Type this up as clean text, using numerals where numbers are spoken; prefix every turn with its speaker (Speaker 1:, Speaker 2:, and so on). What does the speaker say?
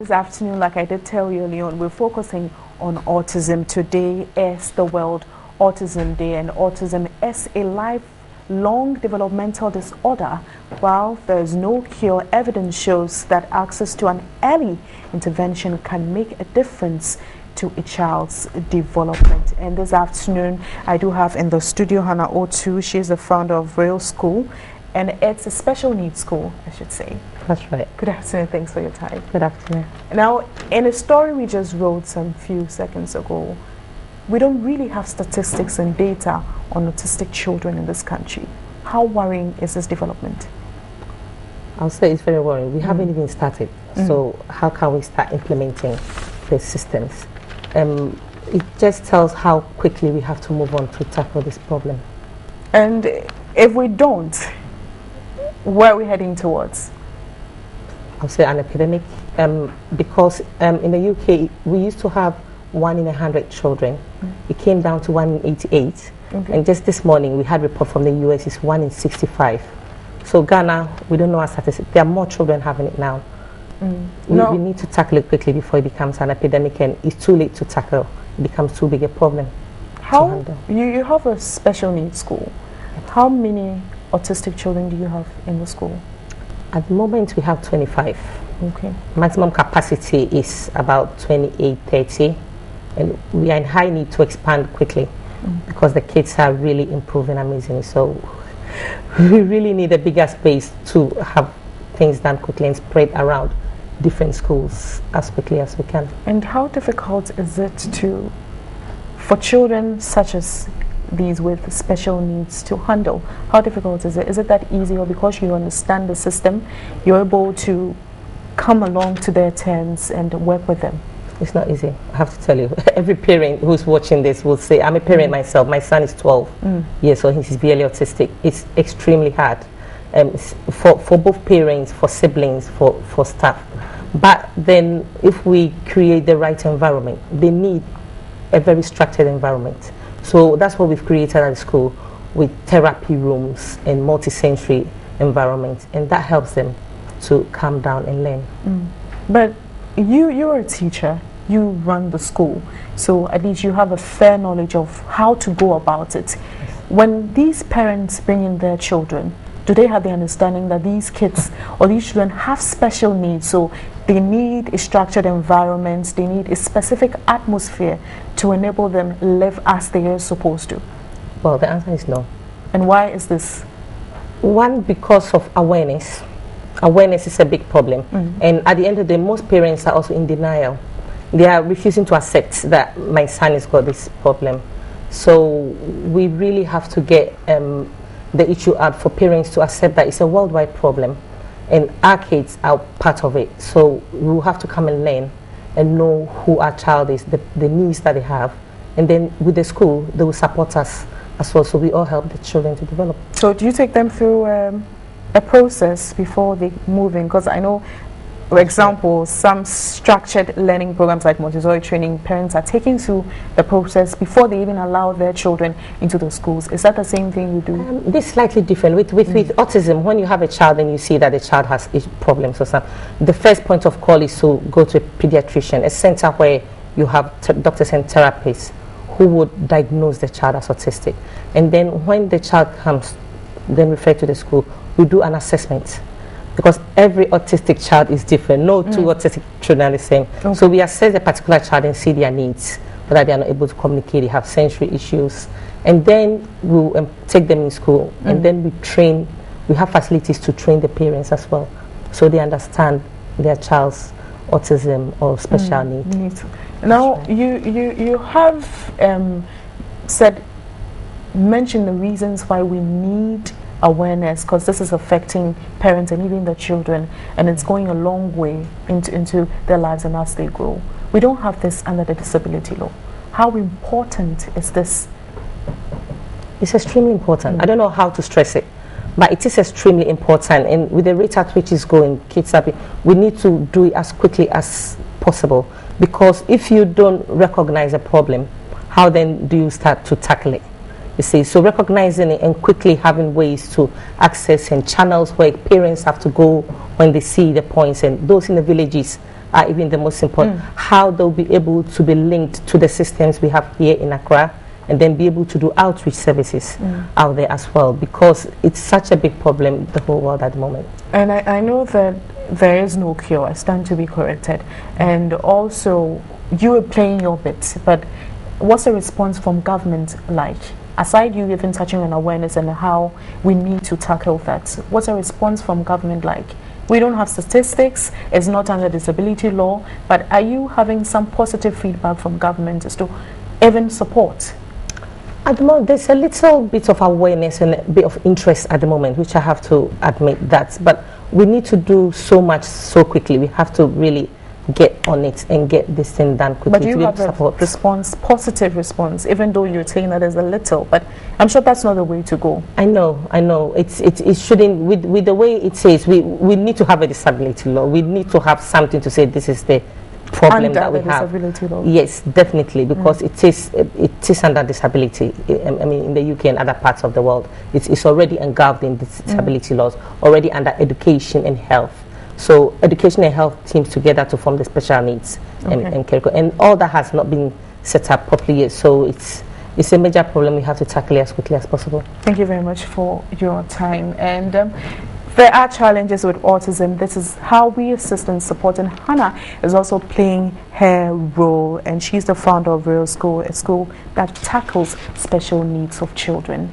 Speaker 1: This afternoon, like I did tell you earlier on, we're focusing on autism. Today is the World Autism Day, and autism is a lifelong developmental disorder. While there is no cure, evidence shows that access to an early intervention can make a difference to a child's development. And this afternoon, I do have in the studio Hannah Otu. She's the founder of Real School, and it's a special needs school, I should say.
Speaker 2: That's right.
Speaker 1: Good afternoon. Thanks for your time.
Speaker 2: Good afternoon.
Speaker 1: Now, in a story we just wrote some few seconds ago, we don't really have statistics and data on autistic children in this country. How worrying is this development?
Speaker 2: I'll say it's very worrying. We haven't even started. So how can we start implementing the systems? It just tells how quickly we have to move on to tackle this problem.
Speaker 1: And if we don't, where are we heading towards?
Speaker 2: I'll say an epidemic, because in the UK we used to have 1 in 100 children. It came down to 1 in 88, and just this morning we had a report from the US it's 1 in 65. So Ghana, we don't know our statistics. There are more children having it now. We need to tackle it quickly before it becomes an epidemic, and it's too late to tackle. It becomes too big a problem.
Speaker 1: How you have a special needs school? How many autistic children do you have in the school?
Speaker 2: At the moment, we have 25.
Speaker 1: Okay.
Speaker 2: Maximum capacity is about 28, 30. And we are in high need to expand quickly because the kids are really improving amazingly. So we really need a bigger space to have things done quickly and spread around different schools as quickly as we can.
Speaker 1: And how difficult is it for children such as these with special needs to handle? How difficult is it? Is it that easy, or because you understand the system, you're able to come along to their terms and work with them?
Speaker 2: It's not easy, I have to tell you. Every parent who's watching this will say, I'm a parent myself, my son is 12 years old, he's barely autistic. It's extremely hard for both parents, for siblings, for staff. But then if we create the right environment, they need a very structured environment. So that's what we've created at the school, with therapy rooms and multi-sensory environments, and that helps them to calm down and learn.
Speaker 1: But you're a teacher, you run the school, so at least you have a fair knowledge of how to go about it. When these parents bring in their children, do they have the understanding that these kids or these children have special needs, so they need a structured environment, they need a specific atmosphere to enable them live as they are supposed to?
Speaker 2: Well, the answer is no.
Speaker 1: And why is this?
Speaker 2: One, because of awareness. Awareness is a big problem. And at the end of the day, most parents are also in denial. They are refusing to accept that my son has got this problem. So we really have to get the issue out for parents to accept that it's a worldwide problem, and our kids are part of it. So we will have to come and learn and know who our child is, the needs that they have, and then with the school they will support us as well, so we all help the children to develop. So
Speaker 1: do you take them through a process before they move in? Because I know, for example, some structured learning programs like Montessori training, parents are taking through the process before they even allow their children into the schools. Is that the same thing you do?
Speaker 2: This is slightly different. With autism, when you have a child and you see that the child has problems or something, the first point of call is to go to a pediatrician, a center where you have doctors and therapists who would diagnose the child as autistic. And then when the child comes, then referred to the school, we do an assessment, because every autistic child is different. No two autistic children are the same. So we assess a particular child and see their needs, whether they are not able to communicate, they have sensory issues, and then we'll take them in school, and then we have facilities to train the parents as well, so they understand their child's autism or special needs.
Speaker 1: Now, you have mentioned the reasons why we need awareness, because this is affecting parents and even the children, and it's going a long way into their lives and as they grow. We don't have this under the disability law. How important is this?
Speaker 2: It's extremely important. I don't know how to stress it, but it is extremely important, and with the rate at which it's going, kids are we need to do it as quickly as possible, because if you don't recognize a problem, how then do you start to tackle it? You see, so recognizing it and quickly having ways to access and channels where parents have to go when they see the points, and those in the villages are even the most important. How they'll be able to be linked to the systems we have here in Accra, and then be able to do outreach services out there as well, because it's such a big problem in the whole world at the moment.
Speaker 1: And I know that there is no cure, I stand to be corrected. And also, you are playing your bit, but what's the response from government like? Aside you even touching on awareness and how we need to tackle that, what's the response from government like? We don't have statistics, it's not under disability law, but are you having some positive feedback from government as to even support?
Speaker 2: At the moment, there's a little bit of awareness and a bit of interest at the moment, which I have to admit that. But we need to do so much so quickly. We have to really get on it and get this thing done quickly.
Speaker 1: But you have a response, positive response, even though you're saying that there's a little. But I'm sure that's not the way to go.
Speaker 2: I know. It shouldn't, with the way it says, we need to have a disability law. We need to have something to say this is the problem that we have.
Speaker 1: Law.
Speaker 2: Yes, definitely, because it is under disability. I mean, in the UK and other parts of the world, it's already engulfed in disability laws, already under education and health. So education and health teams together to form the special needs and care, and all that has not been set up properly yet. So it's a major problem we have to tackle as quickly as possible.
Speaker 1: Thank you very much for your time. And there are challenges with autism. This is how we assist and support. And Hannah is also playing her role, and she's the founder of Real School, a school that tackles special needs of children.